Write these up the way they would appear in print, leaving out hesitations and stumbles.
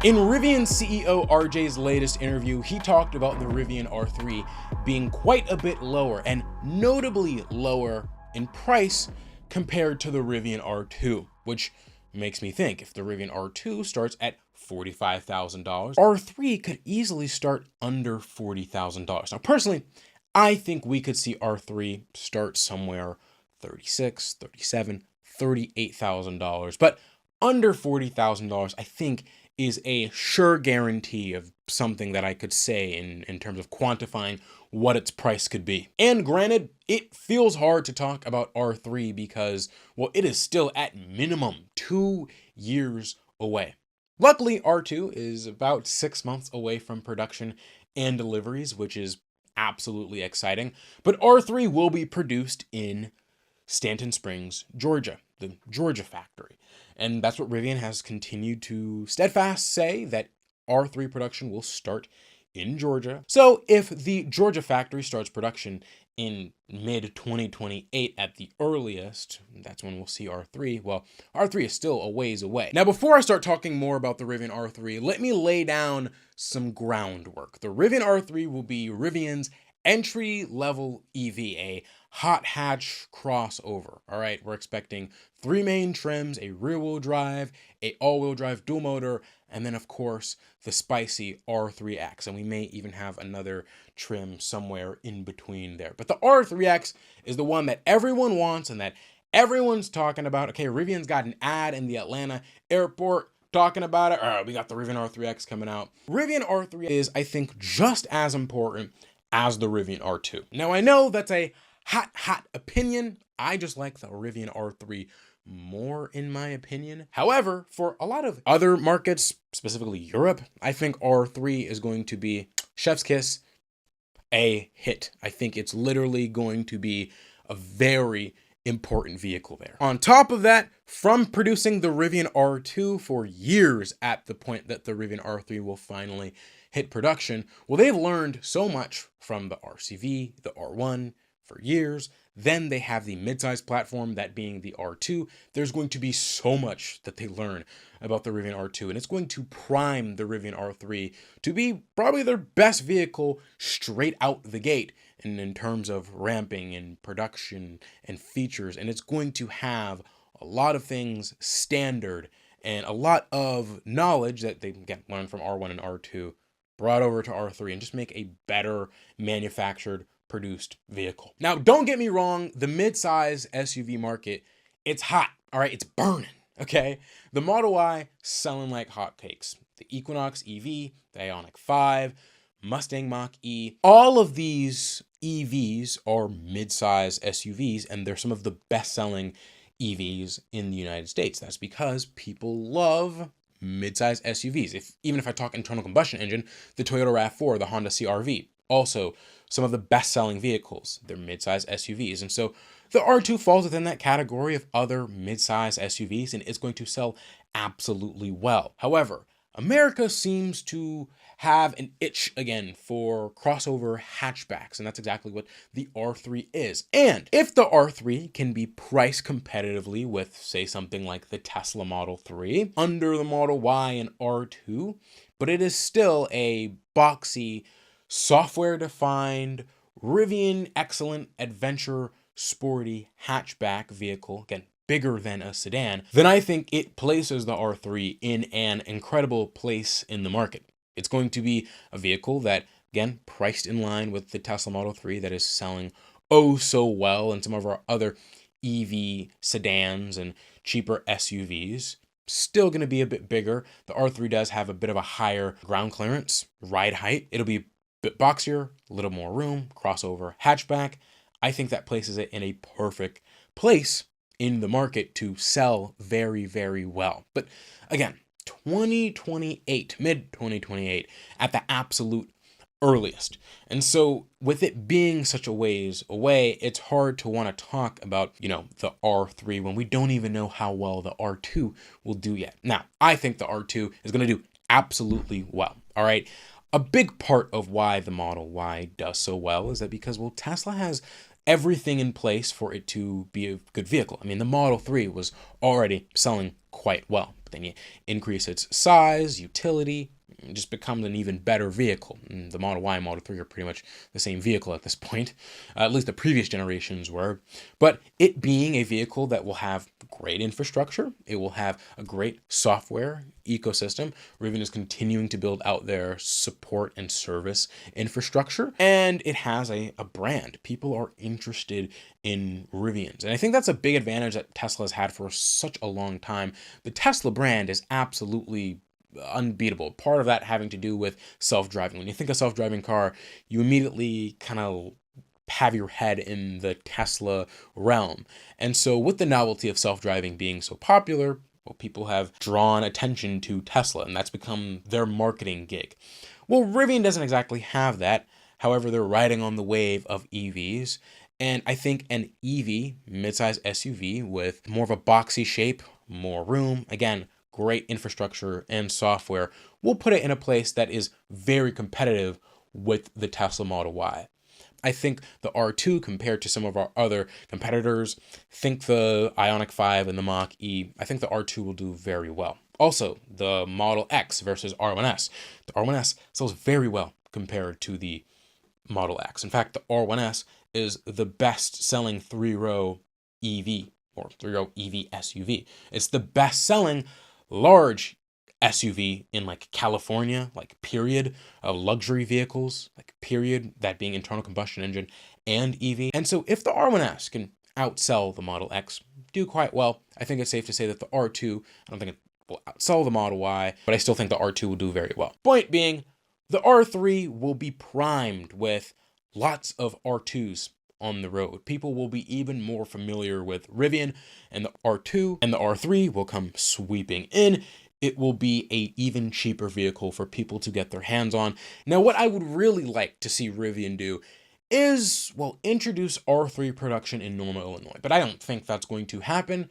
In Rivian CEO RJ's latest interview, he talked about the Rivian R3 being quite a bit lower and notably lower in price compared to the Rivian R2, which makes me think if the Rivian R2 starts at $45,000, R3 could easily start under $40,000. Now, personally, I think we could see R3 start somewhere $36,000, $37,000, $38,000, but under $40,000, I think is a sure guarantee of something that I could say in terms of quantifying what its price could be. And granted, it feels hard to talk about R3 because, well, it is still at minimum 2 years away. Luckily, R2 is about 6 months away from production and deliveries, which is absolutely exciting. But R3 will be produced in Stanton Springs, Georgia, the Georgia factory. And that's what Rivian has continued to steadfast say, that R3 production will start in Georgia. So if the Georgia factory starts production in mid-2028 at the earliest, that's when we'll see R3. Well, R3 is still a ways away. Now, before I start talking more about the Rivian R3, let me lay down some groundwork. The Rivian R3 will be Rivian's entry-level EV, a hot hatch crossover. All right, we're expecting 3 main trims, a rear-wheel drive, a all-wheel drive dual motor, and then of course the spicy R3X, and we may even have another trim somewhere in between there. But the R3X is the one that everyone wants and that everyone's talking about. Okay, Rivian's got an ad in the Atlanta airport talking about it. All right, we got the Rivian R3X coming out. Rivian R3 is, I think, just as important as the Rivian R2. Now, I know that's a hot opinion. I just like the Rivian R3 more, in my opinion. However, for a lot of other markets, specifically Europe, I think R3 is going to be, chef's kiss, a hit. I think it's literally going to be a very important vehicle there. On top of that, from producing the Rivian R2 for years at the point that the Rivian R3 will finally hit production, well, they've learned so much from the RCV, the R1 for years. Then they have the midsize platform, that being the R2. There's going to be so much that they learn about the Rivian R2, and it's going to prime the Rivian R3 to be probably their best vehicle straight out the gate in terms of ramping and production and features. And it's going to have a lot of things standard and a lot of knowledge that they can learn from R1 and R2 brought over to R3 and just make a better manufactured, produced vehicle. Now, don't get me wrong, the mid-size SUV market, it's hot, all right? It's burning, okay? The Model Y selling like hotcakes. The Equinox EV, the Ioniq 5, Mustang Mach-E, all of these EVs are mid-size SUVs, and they're some of the best-selling EVs in the United States. That's because people love mid-size SUVs. Even if I talk internal combustion engine, the Toyota RAV4, the Honda CR-V, also some of the best-selling vehicles. They're mid-size SUVs. And so the R2 falls within that category of other mid-size SUVs, and it's going to sell absolutely well. However, America seems to have an itch again for crossover hatchbacks, and that's exactly what the R3 is. And if the R3 can be priced competitively with, say, something like the Tesla Model 3 under the Model Y and R2, but it is still a boxy, software-defined, Rivian excellent adventure sporty hatchback vehicle, again, bigger than a sedan, then I think it places the R3 in an incredible place in the market. It's going to be a vehicle that, again, priced in line with the Tesla Model 3 that is selling oh so well, and some of our other EV sedans and cheaper SUVs. Still going to be a bit bigger. The R3 does have a bit of a higher ground clearance, ride height. It'll be a bit boxier, a little more room, crossover hatchback. I think that places it in a perfect place in the market to sell very, very well. But again, 2028, mid-2028 at the absolute earliest. And so with it being such a ways away, it's hard to want to talk about, the R3 when we don't even know how well the R2 will do yet. Now, I think the R2 is going to do absolutely well. All right. A big part of why the Model Y does so well is that because, well, Tesla has everything in place for it to be a good vehicle. I mean, the Model 3 was already selling quite well. but then you increase its size, utility, it just becomes an even better vehicle. And the Model Y and Model 3 are pretty much the same vehicle at this point. At least the previous generations were. But it being a vehicle that will have great infrastructure, it will have a great software ecosystem. Rivian is continuing to build out their support and service infrastructure, and it has a brand. People are interested in Rivians. And I think that's a big advantage that Tesla has had for such a long time. The Tesla brand is absolutely unbeatable. Part of that having to do with self-driving. When you think of self-driving car, you immediately kind of have your head in the Tesla realm. And so with the novelty of self-driving being so popular, well, people have drawn attention to Tesla, and that's become their marketing gig. Well, Rivian doesn't exactly have that. However, they're riding on the wave of EVs. And I think an EV, midsize SUV with more of a boxy shape, more room, again, great infrastructure and software, will put it in a place that is very competitive with the Tesla Model Y. I think the R2, compared to some of our other competitors, think the Ioniq 5 and the Mach-E, I think the R2 will do very well. Also, the Model X versus R1S. The R1S sells very well compared to the Model X. In fact, the R1S is the best-selling three-row EV, or three-row EV SUV. It's the best-selling large SUV in like California, like period, of luxury vehicles, like period, that being internal combustion engine and EV. And so if the R1S can outsell the Model X, do quite well, I think it's safe to say that the R2, I don't think it will outsell the Model Y, but I still think the R2 will do very well. Point being, the R3 will be primed with lots of R2s on the road. People will be even more familiar with Rivian, and the R2 and the R3 will come sweeping in. It will be a even cheaper vehicle for people to get their hands on. Now, what I would really like to see Rivian do is, well, introduce R3 production in Normal, Illinois, but I don't think that's going to happen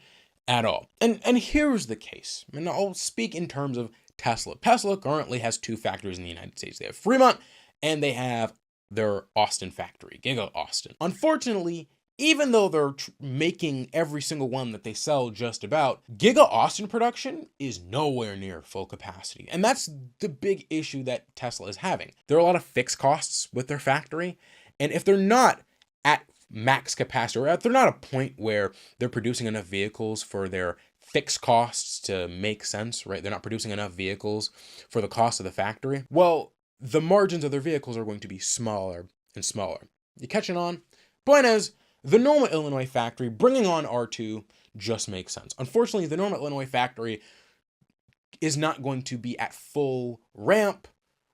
at all. And here's the case, and I'll speak in terms of Tesla. Tesla currently has two factories in the United States. They have Fremont and they have their Austin factory, Giga Austin. Unfortunately, even though they're making every single one that they sell just about, Giga Austin production is nowhere near full capacity. And that's the big issue that Tesla is having. There are a lot of fixed costs with their factory. And if they're not at max capacity, or if they're not a point where they're producing enough vehicles for their fixed costs to make sense, right? They're not producing enough vehicles for the cost of the factory. Well, the margins of their vehicles are going to be smaller and smaller. You catching on? Point is, the Normal, Illinois factory bringing on R2 just makes sense. Unfortunately, the Normal, Illinois factory is not going to be at full ramp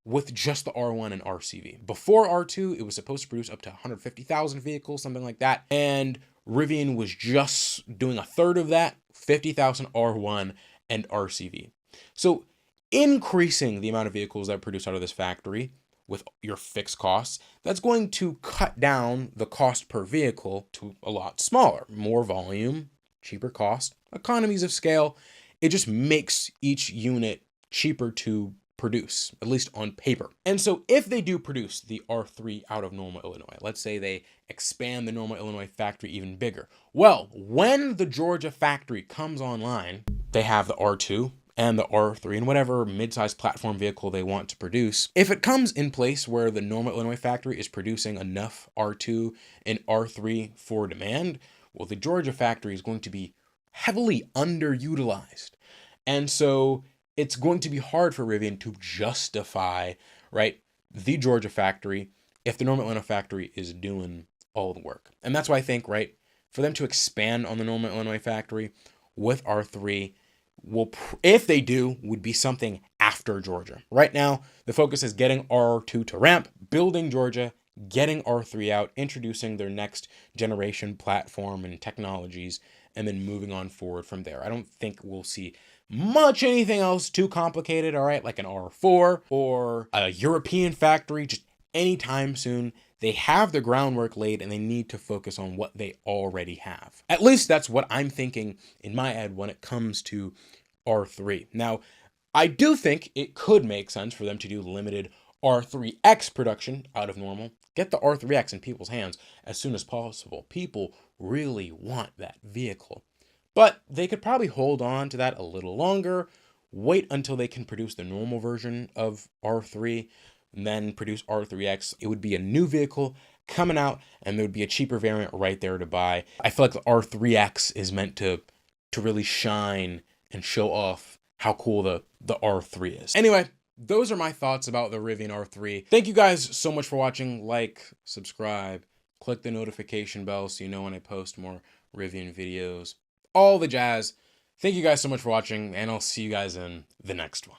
with just the R1 and RCV. Before R2, it was supposed to produce up to 150,000 vehicles, something like that. And Rivian was just doing a third of that, 50,000 R1 and RCV. So increasing the amount of vehicles that are produced out of this factory with your fixed costs, that's going to cut down the cost per vehicle to a lot smaller. More volume, cheaper cost, economies of scale. It just makes each unit cheaper to produce, at least on paper. And so if they do produce the R3 out of Normal, Illinois, let's say they expand the Normal, Illinois factory even bigger. Well, when the Georgia factory comes online, they have the R2 and the R3 and whatever mid-sized platform vehicle they want to produce. If it comes in place where the Normal, Illinois factory is producing enough R2 and R3 for demand, well, the Georgia factory is going to be heavily underutilized. And so it's going to be hard for Rivian to justify, right, the Georgia factory if the Normal, Illinois factory is doing all the work. And that's why I think, right, for them to expand on the Normal, Illinois factory with R3, will, if they do, would be something after Georgia. Right now, the focus is getting R2 to ramp, building Georgia, getting R3 out, introducing their next generation platform and technologies, and then moving on forward from there. I don't think we'll see much anything else too complicated, all right, like an R4 or a European factory, just anytime soon. They have the groundwork laid and they need to focus on what they already have. At least that's what I'm thinking in my head when it comes to R3. Now, I do think it could make sense for them to do limited R3X production out of Normal. Get the R3X in people's hands as soon as possible. People really want that vehicle. But they could probably hold on to that a little longer, wait until they can produce the normal version of R3, and then produce R3X. It would be a new vehicle coming out, and there would be a cheaper variant right there to buy. I feel like the R3X is meant to really shine and show off how cool the R3 is. Anyway, those are my thoughts about the Rivian R3. Thank you guys so much for watching. Like, subscribe, click the notification bell so you know when I post more Rivian videos. All the jazz. Thank you guys so much for watching, and I'll see you guys in the next one.